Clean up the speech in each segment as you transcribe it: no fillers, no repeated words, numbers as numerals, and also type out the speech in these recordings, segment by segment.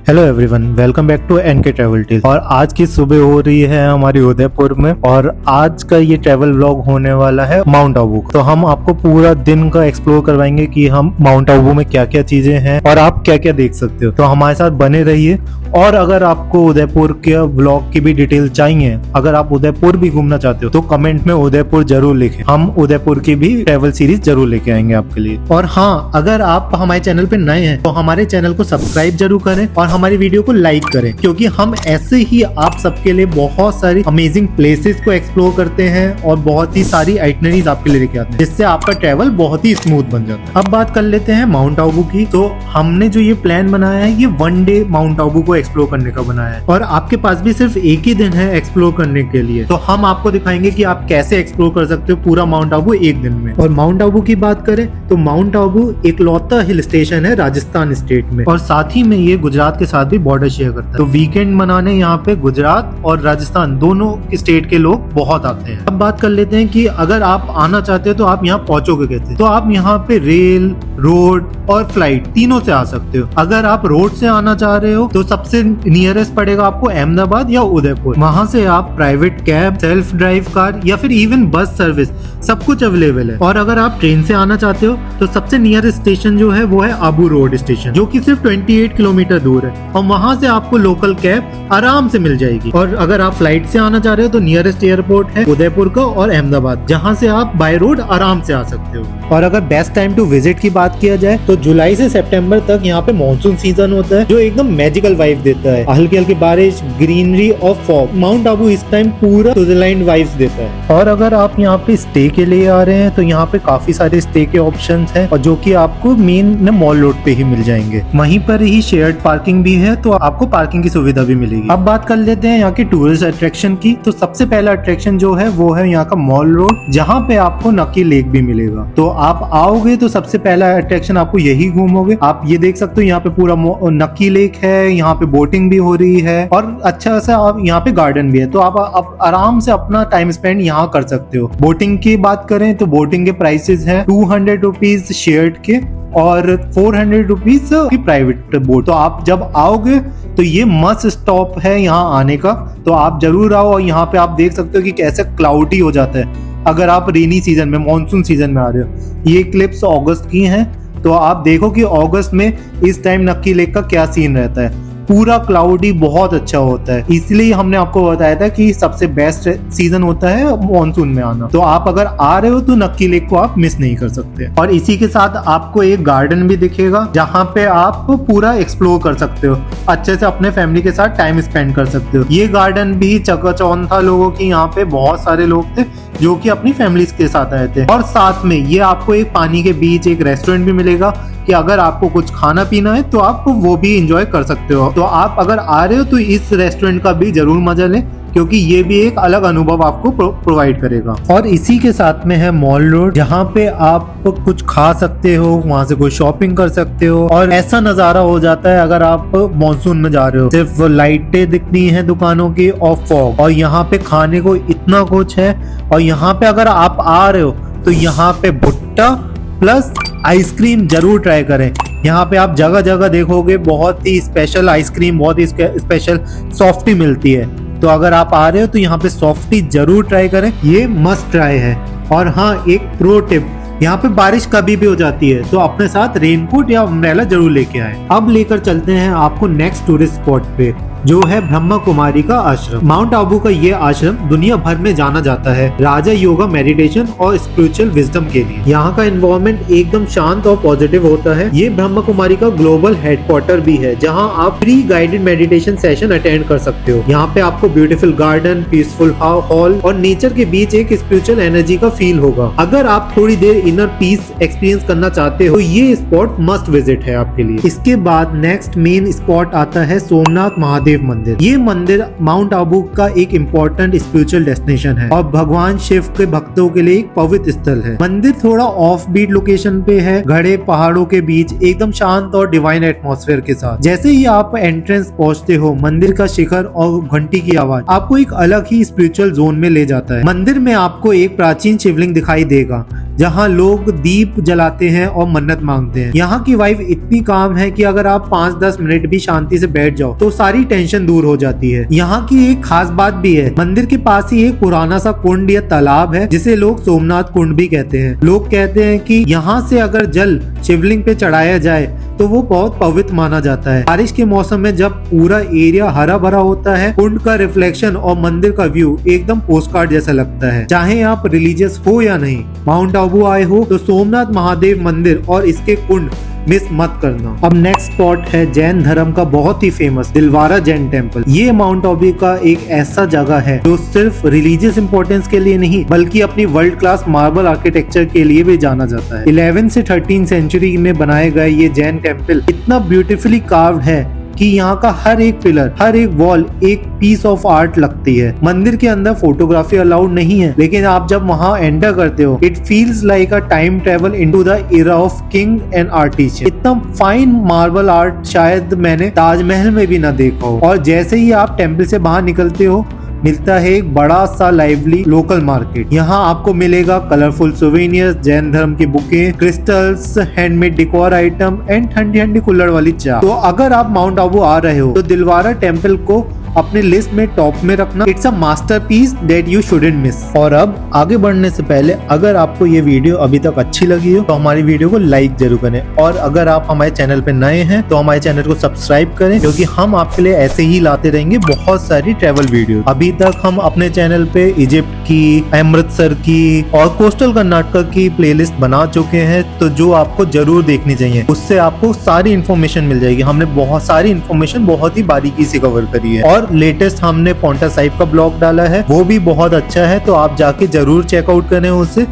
Hello everyone, welcome back to NK travel tale. और आज की सुबह हो रही है हमारी उदयपुर में और आज का ये ट्रैवल व्लॉग होने वाला है माउंट आबू का। तो हम आपको पूरा दिन का एक्सप्लोर करवाएंगे कि हम माउंट आबू में क्या क्या चीजें हैं और आप क्या क्या देख सकते हो। तो हमारे साथ बने रहिए। और अगर आपको उदयपुर के व्लॉग की भी डिटेल चाहिए, अगर आप उदयपुर भी घूमना चाहते हो तो कमेंट में उदयपुर जरूर लिखें। हम उदयपुर की भी ट्रैवल सीरीज जरूर लेके आएंगे आपके लिए। और हाँ, अगर आप हमारे चैनल पे नए हैं तो हमारे चैनल को सब्सक्राइब जरूर करें और हमारी वीडियो को लाइक करें, क्योंकि हम ऐसे ही आप सबके लिए बहुत सारी अमेजिंग प्लेसेस को एक्सप्लोर करते हैं और बहुत ही सारी आइटनरीज आपके लिए लेके आते हैं, जिससे आपका ट्रैवल बहुत ही स्मूथ बन जाता है। अब बात कर लेते हैं माउंट आबू की। तो हमने जो ये प्लान बनाया है ये 1 डे माउंट आबू को एक्सप्लोर करने का बनाया है और आपके पास भी सिर्फ एक ही दिन है एक्सप्लोर करने के लिए। तो हम आपको दिखाएंगे कि आप कैसे एक्सप्लोर कर सकते हो पूरा माउंट आबू एक दिन में। और माउंट आबू की बात करें तो माउंट आबू एक लौता हिल स्टेशन है राजस्थान स्टेट में, और साथ ही में ये गुजरात के साथ भी बॉर्डर शेयर करता है। तो वीकेंड मनाने यहाँ पे गुजरात और राजस्थान दोनों स्टेट के लोग बहुत आते हैं। अब बात कर लेते हैं कि अगर आप आना चाहते हो तो आप यहाँ पहुंचोगे कैसे। तो आप यहाँ पे रेल, रोड और फ्लाइट तीनों से आ सकते हो। अगर आप रोड से आना चाह रहे हो तो सबसे नियरेस्ट पड़ेगा आपको अहमदाबाद या उदयपुर। वहां से आप private cab, self drive car या फिर इवन बस सर्विस सब कुछ अवेलेबल है। और अगर आप ट्रेन से आना चाहते हो तो सबसे नियरेस्ट स्टेशन जो है वो है आबू रोड स्टेशन, जो कि सिर्फ 28 किलोमीटर दूर है और वहां से आपको लोकल कैब आराम से मिल जाएगी। और अगर आप फ्लाइट से आना चाह रहे हो तो नियरेस्ट एयरपोर्ट है उदयपुर का और अहमदाबाद, जहां से आप बाय रोड आराम से आ सकते हो। और अगर बेस्ट टाइम टू विजिट की बात किया जाए तो जुलाई से सितंबर तक यहाँ पे मानसून सीजन होता है, जो एकदम मैजिकल वाइब देता है। हल्की हल्की बारिश, ग्रीनरी और फॉग। माउंट आबू इस टाइम पूरा स्विट्जरलैंड वाइब्स देता है। और अगर आप यहाँ पे स्टे के लिए आ रहे हैं तो यहाँ पे काफी सारे स्टे के ऑप्शंस हैं, और जो कि आपको मेन मॉल रोड पे ही मिल जाएंगे। वहीं पर ही शेयर्ड पार्किंग भी है, तो आपको पार्किंग की सुविधा भी मिलेगी। अब बात कर लेते हैं यहाँ के टूरिस्ट अट्रैक्शन की। तो सबसे पहला अट्रैक्शन जो है वो है यहाँ का मॉल रोड, जहाँ पे आपको नक्की लेक भी मिलेगा। तो आप आओगे तो सबसे पहला अट्रैक्शन आपको यही घूमोगे। आप ये देख सकते हो यहाँ पे पूरा नक्की लेक है, यहाँ पे बोटिंग भी हो रही है और अच्छा सा आप यहाँ पे गार्डन भी है। तो आप आराम से अपना टाइम स्पेंड यहाँ कर सकते हो। बोटिंग की बात करें तो बोटिंग के प्राइसेस हैं 200 रुपीज शेयर्ड के और 400 रुपीज की प्राइवेट बोट। तो आप जब आओगे तो ये मस्ट स्टॉप है यहाँ आने का, तो आप जरूर आओ। और यहाँ पे आप देख सकते हो कि कैसे क्लाउडी हो जाता है अगर आप रेनी सीजन में, मानसून सीजन में आ रहे हो। ये क्लिप्स अगस्त की हैं, तो आप देखो कि अगस्त में इस टाइम नक्की लेक का क्या सीन रहता है। पूरा क्लाउडी बहुत अच्छा होता है, इसलिए हमने आपको बताया था कि सबसे बेस्ट सीजन होता है मानसून में आना। तो आप अगर आ रहे हो तो नक्की लेक को आप मिस नहीं कर सकते। और इसी के साथ आपको एक गार्डन भी दिखेगा, जहाँ पे आप पूरा एक्सप्लोर कर सकते हो, अच्छे से अपने फैमिली के साथ टाइम स्पेंड कर सकते हो। ये गार्डन भी चकाचौंध था लोगों की, यहाँ पे बहुत सारे लोग थे जो कि अपनी फैमिली के साथ आए थे। और साथ में ये आपको एक पानी के बीच एक रेस्टोरेंट भी मिलेगा कि अगर आपको कुछ खाना पीना है तो आप वो भी एंजॉय कर सकते हो। तो आप अगर आ रहे हो तो इस रेस्टोरेंट का भी जरूर मजा लें, क्योंकि ये भी एक अलग अनुभव आपको प्रोवाइड करेगा। और इसी के साथ में है मॉल रोड, जहाँ पे आप कुछ खा सकते हो, वहाँ से कोई शॉपिंग कर सकते हो। और ऐसा नजारा हो जाता है अगर आप मॉनसून में जा रहे हो, सिर्फ लाइटें दिखनी है दुकानों की और फॉग, और यहाँ पे खाने को इतना कुछ है। और यहाँ पे अगर आप आ रहे हो तो यहाँ पे भुट्टा प्लस आइसक्रीम जरूर ट्राई करें। यहाँ पे आप जगह जगह देखोगे बहुत ही स्पेशल आइसक्रीम, बहुत ही स्पेशल सॉफ्टी मिलती है। तो अगर आप आ रहे हो तो यहाँ पे सॉफ्टी जरूर ट्राई करें, ये मस्ट ट्राई है। और हाँ, एक प्रो टिप, यहाँ पे बारिश कभी भी हो जाती है, तो अपने साथ रेनकोट या अम्ब्रेला जरूर लेके आए। अब लेकर चलते हैं आपको नेक्स्ट टूरिस्ट स्पॉट पे, जो है ब्रह्मा कुमारी का आश्रम। माउंट आबू का ये आश्रम दुनिया भर में जाना जाता है राजा योगा, मेडिटेशन और स्पिरिचुअल विजडम के लिए। यहाँ का एनवायरनमेंट एकदम शांत और पॉजिटिव होता है। ये ब्रह्मा कुमारी का ग्लोबल हेडक्वार्टर भी है, जहाँ आप free guided meditation session attend कर सकते हो। यहाँ पे आपको ब्यूटीफुल गार्डन, पीसफुल हॉल और नेचर के बीच एक स्पिरिचुअल एनर्जी का फील होगा। अगर आप थोड़ी देर इनर पीस एक्सपीरियंस करना चाहते हो तो ये स्पॉट मस्ट विजिट है आपके लिए। इसके बाद नेक्स्ट मेन स्पॉट आता है सोमनाथ महादेव मंदिर। ये मंदिर माउंट आबू का एक इम्पोर्टेंट स्पिरिचुअल डेस्टिनेशन है और भगवान शिव के भक्तों के लिए एक पवित्र स्थल है। मंदिर थोड़ा ऑफ बीट लोकेशन पे है, घड़े पहाड़ों के बीच, एकदम शांत और डिवाइन एटमॉस्फेयर के साथ। जैसे ही आप एंट्रेंस पहुंचते हो, मंदिर का शिखर और घंटी की आवाज आपको एक अलग ही स्पिरिचुअल जोन में ले जाता है। मंदिर में आपको एक प्राचीन शिवलिंग दिखाई देगा जहाँ लोग दीप जलाते हैं और मन्नत मांगते हैं। यहाँ की वाइब इतनी काम है कि अगर आप 5-10 मिनट भी शांति से बैठ जाओ तो सारी टेंशन दूर हो जाती है। यहाँ की एक खास बात भी है, मंदिर के पास ही एक पुराना सा कुंड या तालाब है जिसे लोग सोमनाथ कुंड भी कहते हैं। लोग कहते हैं कि यहाँ से अगर जल शिवलिंग पे चढ़ाया जाए तो वो बहुत पवित्र माना जाता है। बारिश के मौसम में जब पूरा एरिया हरा भरा होता है, कुंड का रिफ्लेक्शन और मंदिर का व्यू एकदम पोस्टकार्ड जैसा लगता है। चाहे आप रिलीजियस हो या नहीं, माउंट आबू आए हो तो सोमनाथ महादेव मंदिर और इसके कुंड मिस मत करना। अब नेक्स्ट स्पॉट है जैन धर्म का बहुत ही फेमस दिलवारा जैन टेम्पल। ये माउंट आबू का एक ऐसा जगह है जो सिर्फ रिलीजियस इंपॉर्टेंस के लिए नहीं बल्कि अपनी वर्ल्ड क्लास मार्बल आर्किटेक्चर के लिए भी जाना जाता है। 11 से 13 सेंचुरी में बनाए गए ये जैन टेम्पल इतना ब्यूटीफुली कार्व्ड है कि यहाँ का हर एक पिलर, हर एक वॉल एक पीस ऑफ आर्ट लगती है। मंदिर के अंदर फोटोग्राफी अलाउड नहीं है, लेकिन आप जब वहाँ एंटर करते हो it feels like a time travel into the era of king and artist. इतना फाइन मार्बल आर्ट शायद मैंने ताजमहल में भी ना देखा हो। और जैसे ही आप टेम्पल से बाहर निकलते हो मिलता है एक बड़ा सा लाइवली लोकल मार्केट। यहाँ आपको मिलेगा कलरफुल सोवेनियर्स, जैन धर्म की बुकें, crystals, handmade decor item and ठंडी ठंडी कुल्हड़ वाली चाय। तो अगर आप माउंट आबू आ रहे हो तो दिलवारा टेम्पल को अपने लिस्ट में टॉप में रखना। It's a masterpiece that you shouldn't miss. और अब आगे बढ़ने से पहले अगर आपको ये वीडियो अभी तक अच्छी लगी हो तो हमारी वीडियो को लाइक जरूर करें, और अगर आप हमारे चैनल पे नए हैं तो हमारे चैनल को सब्सक्राइब करें, क्योंकि हम आपके लिए ऐसे ही लाते रहेंगे बहुत सारी ट्रैवल वीडियो। अभी तक हम अपने चैनल पे इजिप्ट की, अमृतसर की और कोस्टल कर्नाटक की प्लेलिस्ट बना चुके हैं, तो जो आपको जरूर देखनी चाहिए। उससे आपको सारी इन्फॉर्मेशन मिल जाएगी। हमने बहुत सारी इन्फॉर्मेशन बहुत ही बारीकी से कवर करी है। और लेटेस्ट हमने पोंटा साहिब का ब्लॉग डाला है, वो भी बहुत अच्छा है, तो आप जाके जरूर चेकआउट करें उसे।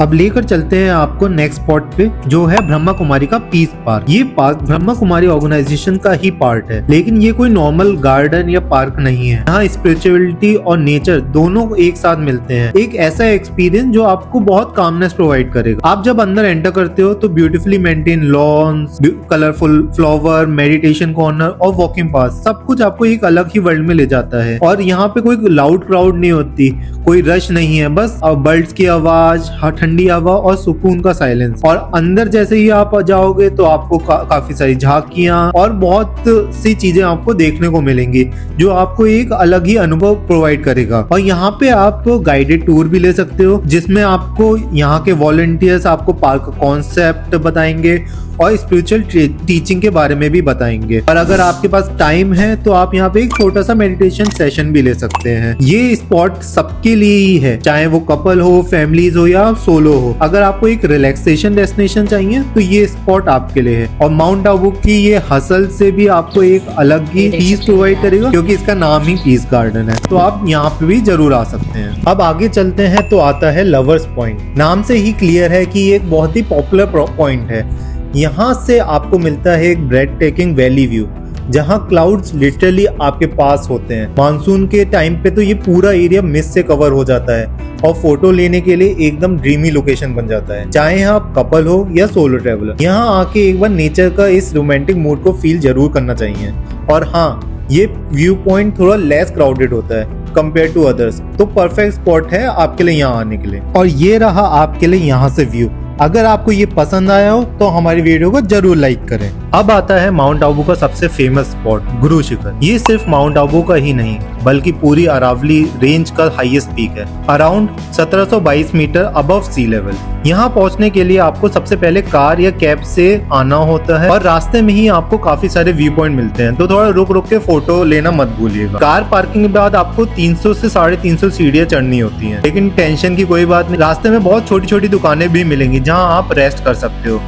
अब लेकर चलते हैं आपको नेक्स्ट स्पॉट पे, जो है ब्रह्मा कुमारी का पीस पार्क। ये पार्क ब्रह्मा कुमारी ऑर्गेनाइजेशन का ही पार्ट है, लेकिन ये कोई नॉर्मल गार्डन या पार्क नहीं है। यहाँ स्पिरिचुअलिटी और नेचर दोनों एक साथ मिलते हैं। एक ऐसा एक्सपीरियंस जो आपको बहुत कामनेस प्रोवाइड करेगा। आप जब अंदर एंटर करते हो तो beautifully maintain lawns, colourful flower, meditation corner और वॉकिंग पाथ, सब कुछ आपको एक अलग ही वर्ल्ड में ले जाता है। और यहाँ पे कोई लाउड क्राउड नहीं होती, कोई रश नहीं है, बस बर्ड्स की आवाज, ठंडी हवा और सुकून का साइलेंस। और अंदर जैसे ही आप जाओगे तो आपको काफी सारी झांकियां और बहुत सी चीजें आपको देखने को मिलेंगी, जो आपको एक अलग ही अनुभव प्रोवाइड करेगा। और यहाँ पे आप गाइडेड टूर भी ले सकते हो, जिसमें आपको यहाँ के वॉलंटियर्स आपको पार्क कॉन्सेप्ट बताएंगे और स्पिरिचुअल टीचिंग के बारे में भी बताएंगे। और अगर आपके पास टाइम है तो आप यहाँ पे एक छोटा सा मेडिटेशन सेशन भी ले सकते हैं। ये स्पॉट सबके लिए ही है, चाहे वो कपल हो, फैमिलीज हो या सोलो हो। अगर आपको एक रिलैक्सेशन डेस्टिनेशन चाहिए तो ये स्पॉट आपके लिए है। और माउंट आबू की ये हसल से भी आपको एक अलग ही पीस प्रोवाइड करेगा, क्योंकि इसका नाम ही पीस गार्डन है। तो आप यहाँ पे भी जरूर आ सकते हैं। अब आगे चलते हैं तो आता है लवर्स पॉइंट। नाम से ही क्लियर है कि ये एक बहुत ही पॉपुलर पॉइंट है। यहाँ से आपको मिलता है एक ब्रेड टेकिंग वैली व्यू, जहाँ क्लाउड्स लिटरली आपके पास होते हैं। मानसून के टाइम पे तो ये पूरा एरिया मिस्ट से कवर हो जाता है और फोटो लेने के लिए एकदम ड्रीमी लोकेशन बन जाता है, चाहे आप कपल हो या सोलो ट्रैवलर। यहाँ आके एक बार नेचर का इस रोमांटिक मूड को फील जरूर करना चाहिए। और हाँ, ये व्यू पॉइंट थोड़ा लेस क्राउडेड होता है कंपेयर टू अदर्स, तो परफेक्ट स्पॉट है आपके लिए यहाँ आने के लिए। और ये रहा आपके लिए यहाँ से व्यू। अगर आपको ये पसंद आया हो तो हमारी वीडियो को जरूर लाइक करें। अब आता है माउंट आबू का सबसे फेमस स्पॉट गुरु शिखर। ये सिर्फ माउंट आबू का ही नहीं बल्कि पूरी अरावली रेंज का हाईएस्ट पीक है, around 1722 metre above sea level. यहाँ पहुँचने के लिए आपको सबसे पहले कार या कैब से आना होता है, और रास्ते में ही आपको काफी सारे व्यू पॉइंट मिलते हैं, तो थोड़ा रुक रुक के फोटो लेना मत भूलिएगा। कार पार्किंग के बाद आपको 300 से 350 सीढ़ियाँ चढ़नी होती हैं, लेकिन टेंशन की कोई बात नहीं। रास्ते में बहुत छोटी छोटी दुकानें भी मिलेंगी जहाँ आप रेस्ट कर सकते हो।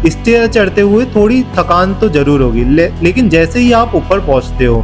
स्टेयर चढ़ते हुए थोड़ी थकान तो जरूर होगी, लेकिन जैसे ही आप ऊपर पहुंचते हो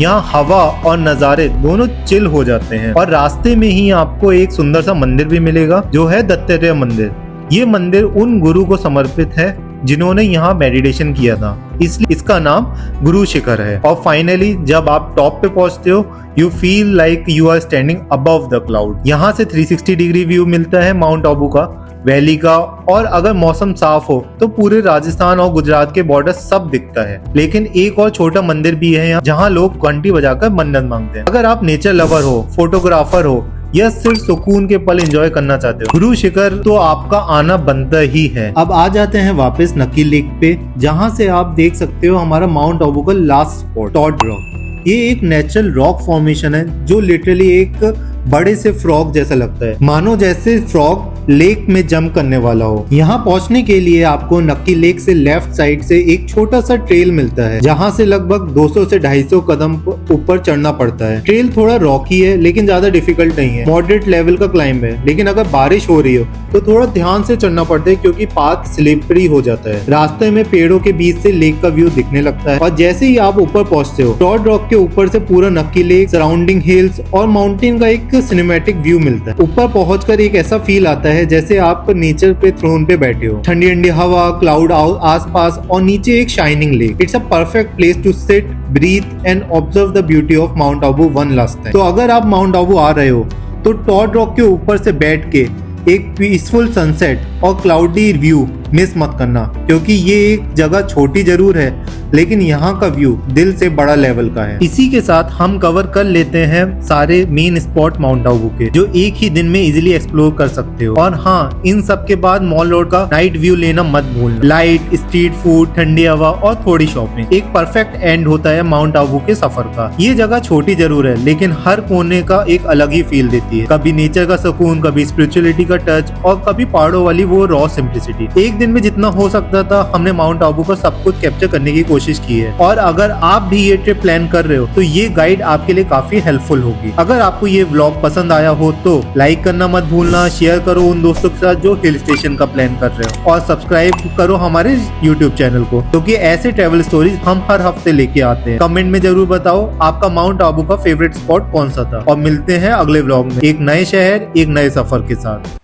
यहाँ हवा और नज़ारे दोनों चिल हो जाते हैं। और रास्ते में ही आपको एक सुंदर सा मंदिर भी मिलेगा, जो है दत्तात्रेय मंदिर। ये मंदिर उन गुरु को समर्पित है जिन्होंने यहाँ मेडिटेशन किया था, इसलिए इसका नाम गुरु शिखर है। और फाइनली जब आप टॉप पे पहुंचते हो, you feel like you are standing above the cloud. यहाँ से 360 डिग्री व्यू मिलता है माउंट आबू का, वैली का, और अगर मौसम साफ हो तो पूरे राजस्थान और गुजरात के बॉर्डर सब दिखता है। लेकिन एक और छोटा मंदिर भी है यहाँ, जहाँ लोग घंटी बजाकर मन्नत मांगते हैं। अगर आप नेचर लवर हो, फोटोग्राफर हो या सिर्फ सुकून के पल एंजॉय करना चाहते हो, गुरु शिखर तो आपका आना बनता ही है। अब आ जाते हैं वापस नक्की लेक पे, जहाँ से आप देख सकते हो हमारा माउंट आबू का लास्ट स्पॉट टॉड रॉक। ये एक नेचुरल रॉक फॉर्मेशन है जो लिटरली एक बड़े से फ्रॉग जैसा लगता है, मानो जैसे फ्रॉग लेक में जंप करने वाला हो। यहाँ पहुंचने के लिए आपको नक्की लेक से लेफ्ट साइड से एक छोटा सा ट्रेल मिलता है, जहाँ से लगभग 200 से 250 कदम ऊपर चढ़ना पड़ता है। ट्रेल थोड़ा रॉकी है लेकिन ज्यादा डिफिकल्ट नहीं है, मॉडरेट लेवल का क्लाइंब है। लेकिन अगर बारिश हो रही हो तो थोड़ा ध्यान से चढ़ना पड़ता है क्योंकि पाथ स्लिपरी हो जाता है। रास्ते में पेड़ों के बीच से लेक का व्यू दिखने लगता है और जैसे ही आप ऊपर पहुंचते हो, टॉड रॉक के ऊपर से पूरा नक्की लेक, सराउंडिंग हिल्स और माउंटेन का एक सिनेमैटिक व्यू मिलता है। ऊपर पहुंचकर एक ऐसा फील आता है जैसे आप नेचर पे थ्रोन पे बैठे हो, ठंडी ठंडी हवा, क्लाउड आसपास और नीचे एक shining lake. It's a perfect place to sit, breathe and observe the beauty of mount Abu one last time. तो अगर आप माउंट आबू आ रहे हो तो टॉड रॉक के ऊपर से बैठ के एक पीसफुल सनसेट और क्लाउडी व्यू मिस मत करना, क्योंकि ये एक जगह छोटी जरूर है लेकिन यहाँ का व्यू दिल से बड़ा लेवल का है। इसी के साथ हम कवर कर लेते हैं सारे मेन स्पॉट माउंट आबू के, जो एक ही दिन में इजीली एक्सप्लोर कर सकते हो। और हाँ, इन सब के बाद मॉल रोड का नाइट व्यू लेना मत भूलना। लाइट, स्ट्रीट फूड, ठंडी हवा और थोड़ी शॉपिंग, एक परफेक्ट एंड होता है माउंट आबू के सफर का। ये जगह छोटी जरूर है लेकिन हर कोने का एक अलग ही फील देती है, कभी नेचर का सुकून, कभी स्पिरिचुअलिटी का टच और कभी पहाड़ों वाली वो रॉ सिंप्लिसिटी। एक दिन में जितना हो सकता था हमने माउंट आबू का सब कुछ कैप्चर करने की कोशिश की है। और अगर आप भी ये ट्रिप प्लान कर रहे हो तो ये गाइड आपके लिए काफी हेल्पफुल होगी। अगर आपको ये व्लॉग पसंद आया हो तो लाइक करना मत भूलना, शेयर करो उन दोस्तों के साथ जो हिल स्टेशन का प्लान कर रहे हो और सब्सक्राइब करो हमारे YouTube चैनल को, क्योंकि ऐसे ट्रेवल स्टोरीज हम हर हफ्ते लेके आते हैं। कमेंट में जरूर बताओ आपका माउंट आबू का फेवरेट स्पॉट कौन सा था और मिलते हैं अगले व्लॉग में एक नए शहर, एक नए सफर के साथ।